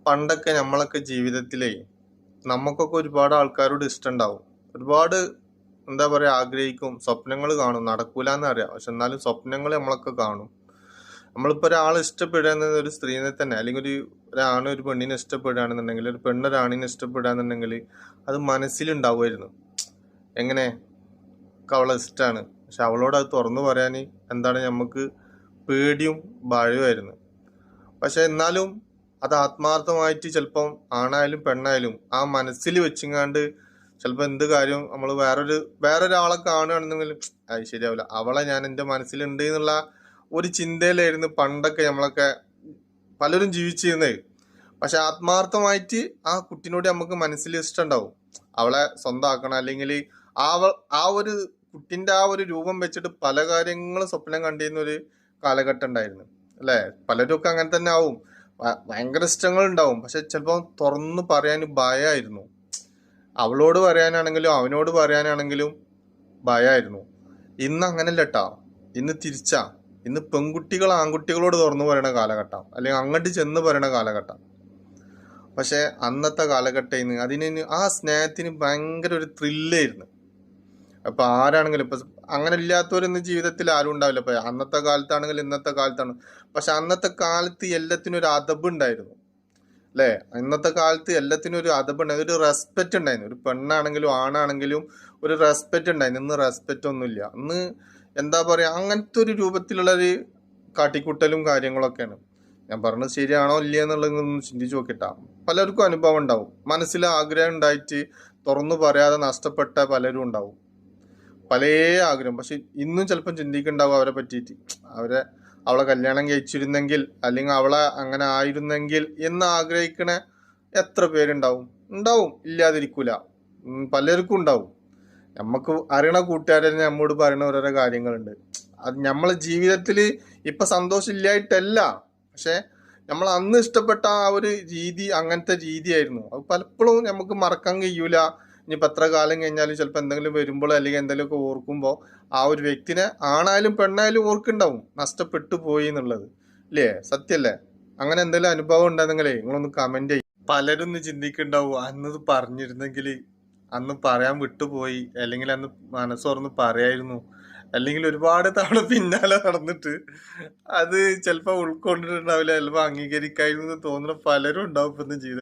പണ്ടൊക്കെ നമ്മളൊക്കെ ജീവിതത്തിലേ നമുക്കൊക്കെ ഒരുപാട് ആൾക്കാരോട് ഇഷ്ടമുണ്ടാവും. ഒരുപാട് എന്താ പറയാ ആഗ്രഹിക്കും, സ്വപ്നങ്ങൾ കാണും. നടക്കൂലെന്ന് അറിയാം, പക്ഷെ എന്നാലും സ്വപ്നങ്ങൾ നമ്മളൊക്കെ കാണും. നമ്മളിപ്പോ ഒരാളെ ഇഷ്ടപ്പെടുക, ഒരു സ്ത്രീനെ തന്നെ, അല്ലെങ്കിൽ ഒരാണ് ഒരു പെണ്ണിനെ ഇഷ്ടപ്പെടുകയാണെന്നുണ്ടെങ്കിൽ, ഒരു പെണ്ണൊരാണിനെ ഇഷ്ടപ്പെടുകയാണെന്നുണ്ടെങ്കിൽ അത് മനസ്സിലുണ്ടാവുമായിരുന്നു. എങ്ങനെ അവളെ ഇഷ്ടമാണ്, പക്ഷെ അവളോട് അത് തുറന്നു പറയാൻ എന്താണ് നമുക്ക് പേടിയും ഭയവുമായിരുന്നു. പക്ഷെ എന്നാലും അത് ആത്മാർത്ഥമായിട്ട് ചിലപ്പം ആണായാലും പെണ്ണായാലും ആ മനസ്സിൽ വെച്ചിങ്ങാണ്ട് ചിലപ്പോൾ എന്ത് കാര്യം നമ്മൾ വേറൊരാളെ കാണുകയാണെന്നെങ്കിലും അത് ശരിയാവില്ല, അവളെ ഞാൻ എൻ്റെ മനസ്സിലുണ്ട് എന്നുള്ള ഒരു ചിന്തയിലായിരുന്നു പണ്ടൊക്കെ നമ്മളൊക്കെ പലരും ജീവിച്ചിരുന്നത്. പക്ഷെ ആത്മാർത്ഥമായിട്ട് ആ കുട്ടിനോട് നമുക്ക് മനസ്സിൽ ഇഷ്ടം ഉണ്ടാവും, അവളെ സ്വന്തമാക്കണം, അല്ലെങ്കിൽ ആ ഒരു കുട്ടിന്റെ ആ ഒരു രൂപം വെച്ചിട്ട് പല കാര്യങ്ങളും സ്വപ്നം കണ്ടിരുന്ന ഒരു കാലഘട്ടം ഉണ്ടായിരുന്നു അല്ലെ. പലരും ഒക്കെ അങ്ങനെ തന്നെ ആവും. ഭയങ്കര ഇഷ്ടങ്ങൾ ഉണ്ടാവും, പക്ഷെ ചിലപ്പോൾ തുറന്നു പറയാൻ ഭയമായിരുന്നു. അവളോട് പറയാനാണെങ്കിലും അവനോട് പറയാനാണെങ്കിലും ഭയമായിരുന്നു. ഇന്ന് അങ്ങനല്ല ട്ടാ. ഇന്ന് തിരിച്ചാ. ഇന്ന് പെൺകുട്ടികൾ ആൺകുട്ടികളോട് തുറന്നു പറയണ കാലഘട്ടം, അല്ലെങ്കിൽ അങ്ങോട്ട് ചെന്ന് പറയണ കാലഘട്ടം. പക്ഷെ അന്നത്തെ കാലഘട്ടം അതിന് ആ സ്നേഹത്തിന് ഭയങ്കര ഒരു ത്രില്ലായിരുന്നു. അപ്പൊ ആരാണെങ്കിലും ഇപ്പൊ അങ്ങനെ ഇല്ലാത്തവരൊന്നും ജീവിതത്തിൽ ആരും ഉണ്ടാവില്ല. ഇപ്പൊ അന്നത്തെ കാലത്താണെങ്കിലും ഇന്നത്തെ കാലത്താണ്. പക്ഷെ അന്നത്തെ കാലത്ത് എല്ലാത്തിനും ഒരു അതബ് ഉണ്ടായിരുന്നു അല്ലെ. ഇന്നത്തെ കാലത്ത് എല്ലാത്തിനും ഒരു അതബ് ഉണ്ടായിരുന്നു, ഒരു റെസ്പെക്ട് ഉണ്ടായിരുന്നു. ഒരു പെണ്ണാണെങ്കിലും ആണാണെങ്കിലും ഒരു റെസ്പെക്ട് ഉണ്ടായിരുന്നു. ഇന്ന് റെസ്പെക്ട് ഒന്നുമില്ല. ഇന്ന് എന്താ പറയാ, അങ്ങനത്തെ ഒരു രൂപത്തിലുള്ള ഒരു കാട്ടിക്കൂട്ടലും കാര്യങ്ങളൊക്കെയാണ്. ഞാൻ പറഞ്ഞത് ശരിയാണോ ഇല്ല എന്നുള്ളതൊന്നും ചിന്തിച്ചു നോക്കിട്ടാ. പലർക്കും അനുഭവം ഉണ്ടാവും, മനസ്സിൽ ആഗ്രഹം ഉണ്ടായിട്ട് തുറന്നു പറയാതെ നഷ്ടപ്പെട്ട പലരും ഉണ്ടാവും, പല ആഗ്രഹം. പക്ഷെ ഇന്നും ചിലപ്പം ചിന്തിക്കുന്നുണ്ടാവും അവരെ പറ്റിയിട്ട്, അവളെ കല്യാണം കഴിച്ചിരുന്നെങ്കിൽ, അല്ലെങ്കിൽ അവളെ അങ്ങനെ ആയിരുന്നെങ്കിൽ എന്ന് ആഗ്രഹിക്കണ എത്ര പേരുണ്ടാവും. ഉണ്ടാവും, ഇല്ലാതിരിക്കൂല. പലർക്കും ഉണ്ടാവും. നമുക്ക് അറിയണ കൂട്ടുകാർ തന്നെ നമ്മോട് പറയുന്ന ഓരോരോ കാര്യങ്ങളുണ്ട്. അത് നമ്മളെ ജീവിതത്തിൽ ഇപ്പൊ സന്തോഷം ഇല്ലായിട്ടല്ല, പക്ഷെ നമ്മൾ അന്ന് ഇഷ്ടപ്പെട്ട ആ ഒരു രീതി അങ്ങനത്തെ രീതിയായിരുന്നു. അത് പലപ്പോഴും നമുക്ക് മറക്കാൻ കഴിയൂല. ഇനിയിപ്പോൾ എത്ര കാലം കഴിഞ്ഞാലും ചിലപ്പോൾ എന്തെങ്കിലും വരുമ്പോൾ അല്ലെങ്കിൽ എന്തെങ്കിലുമൊക്കെ ഓർക്കുമ്പോൾ ആ ഒരു വ്യക്തിനെ ആണായാലും പെണ്ണായാലും ഓർക്കുണ്ടാവും, നഷ്ടപ്പെട്ടു പോയി എന്നുള്ളത്. ഇല്ലേ, സത്യല്ലേ? അങ്ങനെ എന്തെങ്കിലും അനുഭവം ഉണ്ടെന്നെങ്കിലേ നിങ്ങളൊന്ന് കമന്റ് ചെയ്യും. പലരും ഒന്ന് ചിന്തിക്കുന്നുണ്ടാവും, അന്നത് പറഞ്ഞിരുന്നെങ്കിൽ, അന്ന് പറയാൻ വിട്ടുപോയി, അല്ലെങ്കിൽ അന്ന് മനസ്സ് തുറന്ന് പറയായിരുന്നു, അല്ലെങ്കിൽ ഒരുപാട് തവണ പിന്നാലെ നടന്നിട്ട് അത് ചിലപ്പോൾ ഉൾക്കൊണ്ടിട്ടുണ്ടാവില്ല, ചിലപ്പോൾ അംഗീകരിക്കായിരുന്നു തോന്നുന്ന പലരും ഉണ്ടാവും ഇപ്പം ജീവിതം.